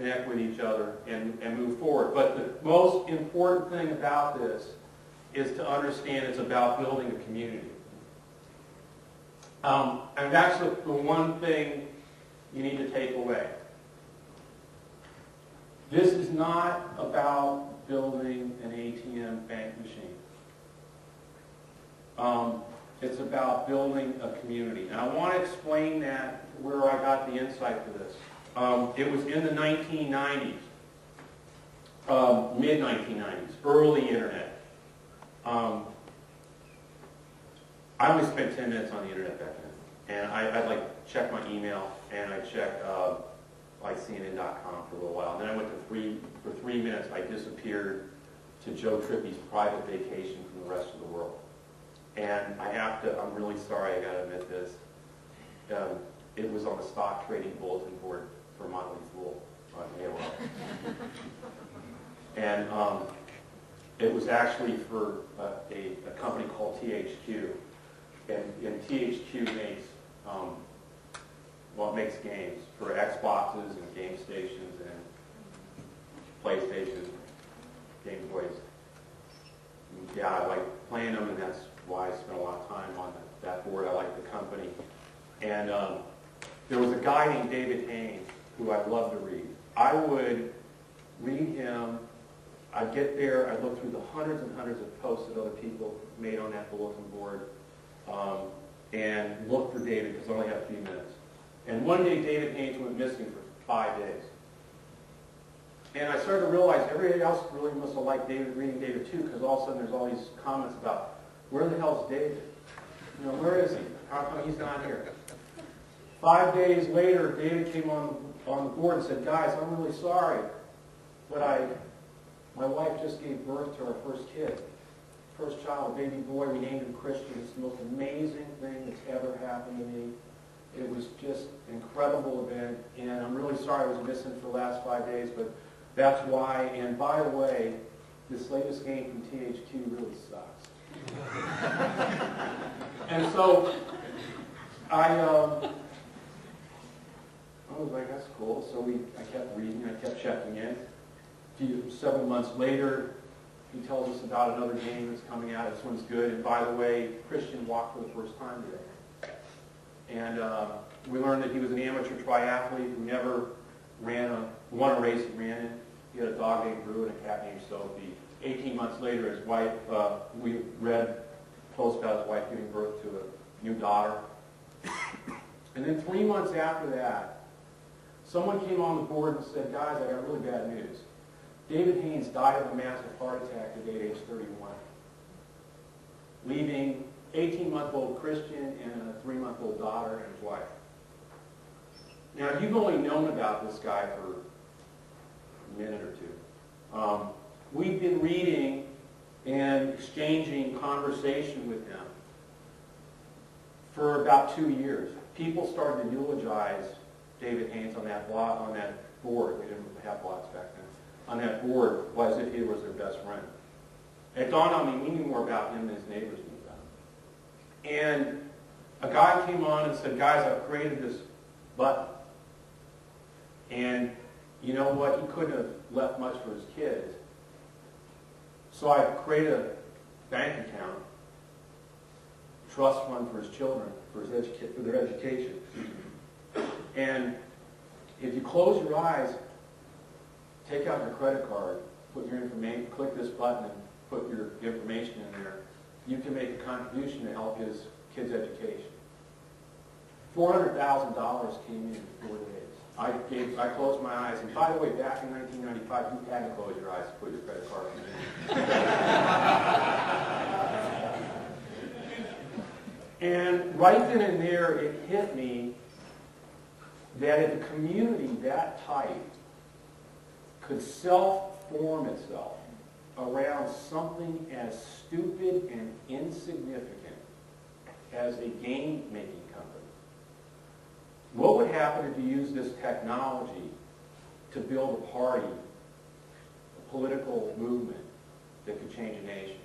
connect with each other and move forward. But the most important thing about this is to understand it's about building a community. And that's the one thing you need to take away. This is not about building an ATM bank machine. It's about building a community. And I want to explain that, where I got the insight for this. It was in the 1990s, mid-1990s, early internet. I only spent 10 minutes on the internet back then. And I'd like check my email, and I'd check like CNN.com for a little while. And then I went to for 3 minutes, I disappeared to Joe Trippi's private vacation from the rest of the world. And I'm really sorry, I got to admit this. It was on the stock trading bulletin board for Motley Fool on AOL. And it was actually for a company called THQ. And THQ makes makes games for Xboxes and game stations and PlayStation, Game Boys. Yeah, I like playing them, and that's why I spent a lot of time on that board. I like the company. And there was a guy named David Haynes who I loved to read. I would read him. I'd get there. I'd look through the hundreds and hundreds of posts that other people made on that bulletin board and look for David, because I only had a few minutes. And one day, David Haynes went missing for 5 days. And I started to realize everybody else really must have liked reading David too, because all of a sudden there's all these comments about, where the hell's David? You know, where is he? How come he's not here? 5 days later, David came on the board and said, guys, I'm really sorry, but my wife just gave birth to our first kid, first child, a baby boy. We named him Christian. It's the most amazing thing that's ever happened to me. It was just an incredible event, and I'm really sorry I was missing for the last 5 days, but that's why. And by the way, this latest game from THQ really sucks. And so I was like, that's cool. So I kept reading, I kept checking in. Several months later, he tells us about another game that's coming out. This one's good. And by the way, Christian walked for the first time today. And we learned that he was an amateur triathlete who never won a race he ran in. He had a dog named Brew and a cat named Sophie. 18 months later, his wife, we read posts about his wife giving birth to a new daughter. And then 3 months after that, someone came on the board and said, guys, I got really bad news. David Haynes died of a massive heart attack at age 31, leaving 18-month-old Christian and a 3-month-old daughter and his wife. Now, you've only known about this guy for a minute or two. We've been reading and exchanging conversation with him for about 2 years. People started to eulogize David Haynes on that blog, on that board. We didn't have blogs back then. On that board, as if he was their best friend. It dawned on me, we knew more about him than his neighbors knew about him. And a guy came on and said, guys, I've created this button. And you know what? He couldn't have left much for his kids. So I created a bank account, trust fund for his children, for their education. And if you close your eyes, take out your credit card, put your information, click this button and put your information in there, you can make a contribution to help his kid's education. $400,000 came in 4 days. I closed my eyes, and by the way, back in 1995, you had to close your eyes to put your credit card in. And right then and there, it hit me that if a community that tight could self-form itself around something as stupid and insignificant as a game-making company, what would happen if you used this technology to build a party, a political movement that could change a nation?